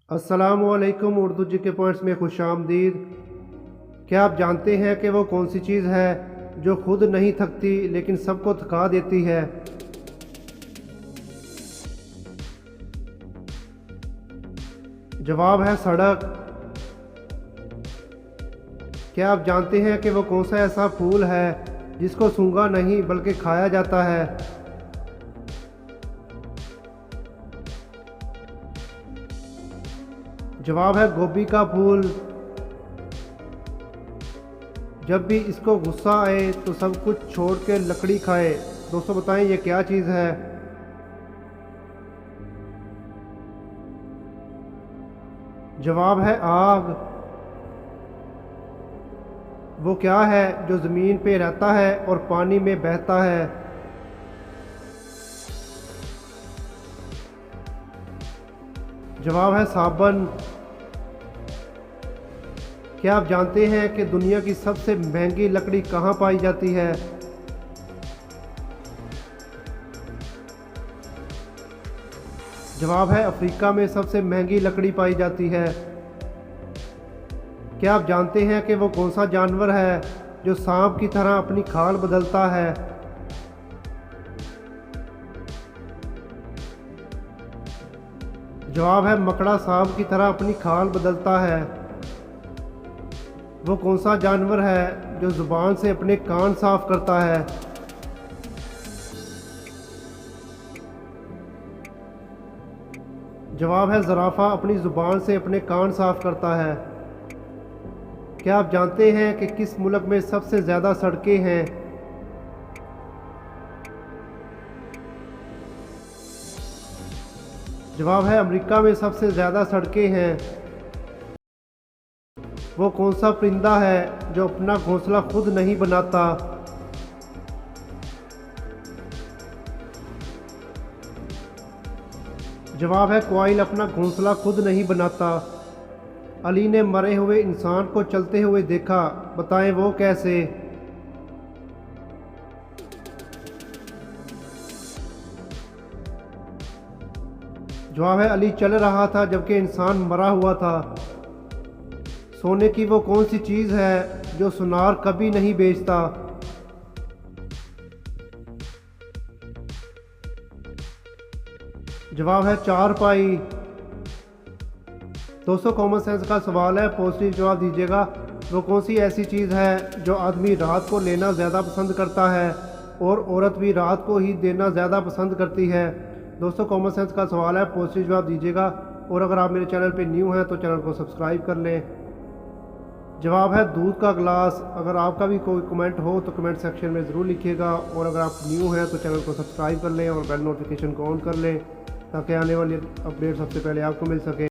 अस्सलामुअलैकुम। उर्दू जी के पॉइंट्स में खुश आमदीद। क्या आप जानते हैं कि वो कौन सी चीज़ है जो खुद नहीं थकती लेकिन सबको थका देती है? जवाब है सड़क। क्या आप जानते हैं कि वो कौन सा ऐसा फूल है जिसको सूंघा नहीं बल्कि खाया जाता है? जवाब है गोभी का फूल। जब भी इसको गुस्सा आए तो सब कुछ छोड़ के लकड़ी खाए। दोस्तों बताएं ये क्या चीज़ है? जवाब है आग। वो क्या है जो ज़मीन पे रहता है और पानी में बहता है? जवाब है साबुन। क्या आप जानते हैं कि दुनिया की सबसे महंगी लकड़ी कहाँ पाई जाती है? जवाब है अफ्रीका में सबसे महंगी लकड़ी पाई जाती है। क्या आप जानते हैं कि वो कौन सा जानवर है जो सांप की तरह अपनी खाल बदलता है? जवाब है मकड़ा सांप की तरह अपनी खाल बदलता है। वो कौन सा जानवर है जो जुबान से अपने कान साफ करता है? जवाब है ज़राफ़ा अपनी ज़ुबान से अपने कान साफ करता है। क्या आप जानते हैं कि किस मुल्क में सबसे ज़्यादा सड़कें हैं? जवाब है अमेरिका में सबसे ज़्यादा सड़कें हैं। वो कौन सा परिंदा है जो अपना घोंसला खुद नहीं बनाता? जवाब है कोयल अपना घोंसला खुद नहीं बनाता। अली ने मरे हुए इंसान को चलते हुए देखा, बताएं वो कैसे? जवाब है अली चल रहा था जबकि इंसान मरा हुआ था। सोने की वो कौन सी चीज़ है जो सुनार कभी नहीं बेचता? जवाब है चारपाई। दोस्तों कॉमन सेंस का सवाल है, पॉजिटिव जवाब दीजिएगा। वो कौन सी ऐसी चीज़ है जो आदमी रात को लेना ज़्यादा पसंद करता है और औरत भी रात को ही देना ज़्यादा पसंद करती है? दोस्तों कॉमन सेंस का सवाल है, पॉजिटिव जवाब दीजिएगा। और अगर आप मेरे चैनल पे न्यू हैं तो चैनल को सब्सक्राइब कर लें। जवाब है दूध का गिलास। अगर आपका भी कोई कमेंट हो तो कमेंट सेक्शन में ज़रूर लिखिएगा। और अगर आप न्यू हैं तो चैनल को सब्सक्राइब कर लें और बेल नोटिफिकेशन को ऑन कर लें ताकि आने वाली अपडेट सबसे पहले आपको मिल सके।